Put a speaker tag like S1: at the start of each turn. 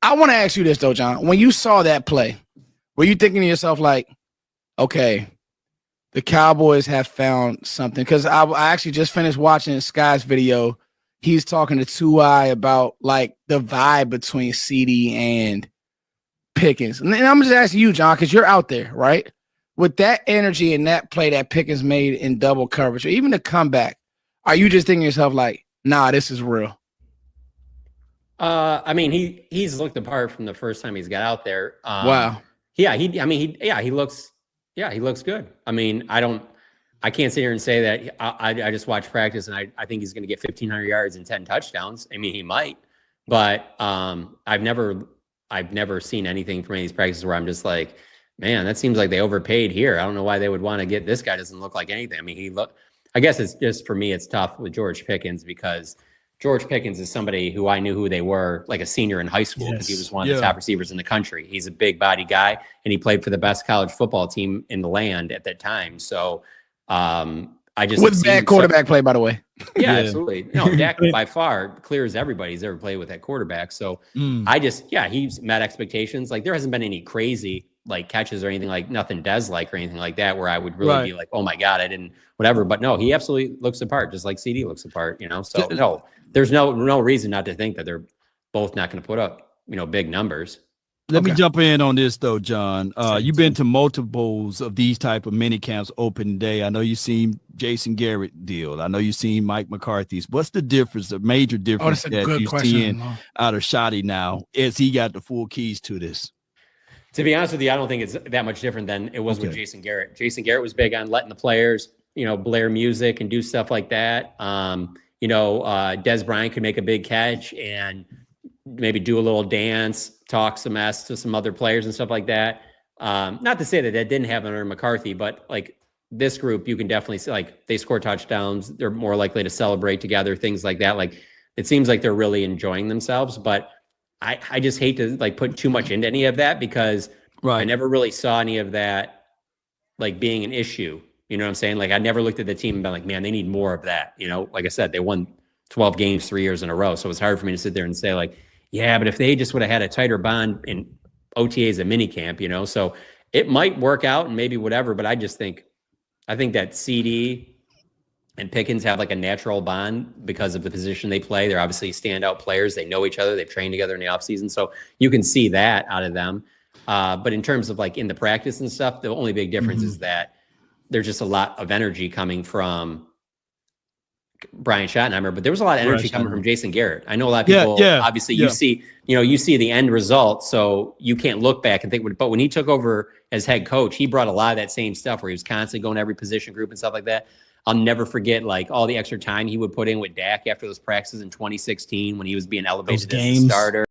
S1: I want to ask you this though, John. When you saw that play, were you thinking to yourself like, okay, the Cowboys have found something? Because I actually just finished watching Sky's video. He's talking to 2i about like the vibe between Ceedee and Pickens. And I'm just asking you, John, because you're out there, right? With that energy and that play that Pickens made in double coverage, or even the comeback, are you just thinking to yourself like, nah, this is real?
S2: I mean, he's looked apart from the first time he's got out there.
S1: Wow.
S2: Yeah, he looks good. I mean, I can't sit here and say that I just watched practice and I think he's going to get 1,500 yards and 10 touchdowns. I mean, he might, but I've never seen anything from any of these practices where I'm just like, man, that seems like they overpaid here. I don't know why they would want to get this guy. Doesn't look like anything. I mean, I guess it's just, for me, it's tough with George Pickens because George Pickens is somebody who I knew who they were like a senior in high school because he was one of the top receivers in the country. He's a big body guy and he played for the best college football team in the land at that time. So I just
S1: with bad quarterback play, by the way.
S2: Yeah, absolutely. No, Dak by far clears everybody who's ever played with that quarterback. So he's met expectations. Like there hasn't been any crazy like catches or anything like nothing Dez like or anything like that where I would really be like, oh my God, I didn't whatever. But no, he absolutely looks apart, just like Ceedee looks apart, you know. So no, there's no reason not to think that they're both not going to put up, big numbers.
S3: Let me jump in on this though, John. You've been to multiples of these type of mini camps open day. I know you've seen Jason Garrett deal. I know you've seen Mike McCarthy's. What's the difference, the major difference that you're seeing out of Ceedee now as he got the full keys to this?
S2: To be honest with you, I don't think it's that much different than it was with Jason Garrett. Jason Garrett was big on letting the players, blare music and do stuff like that. Des Bryant could make a big catch and maybe do a little dance, talk some mess to some other players and stuff like that. Not to say that didn't happen under McCarthy, but like this group, you can definitely see like they score touchdowns. They're more likely to celebrate together, things like that. Like it seems like they're really enjoying themselves, but I just hate to like put too much into any of that because I never really saw any of that like being an issue. You know what I'm saying? Like I never looked at the team and been like, man, they need more of that. Like I said, they won 12 games 3 years in a row. So it's hard for me to sit there and say like, yeah, but if they just would have had a tighter bond in OTAs and minicamp, so it might work out and maybe whatever. But I think that Ceedee and Pickens have like a natural bond because of the position they play. They're obviously standout players. They know each other. They've trained together in the offseason. So you can see that out of them. But in terms of like in the practice and stuff, the only big difference is that there's just a lot of energy coming from Brian Schottenheimer, but there was a lot of energy coming from Jason Garrett. I know a lot of people, obviously you see the end result, so you can't look back and think, but when he took over as head coach, he brought a lot of that same stuff where he was constantly going to every position group and stuff like that. I'll never forget like all the extra time he would put in with Dak after those practices in 2016 when he was being elevated as a starter.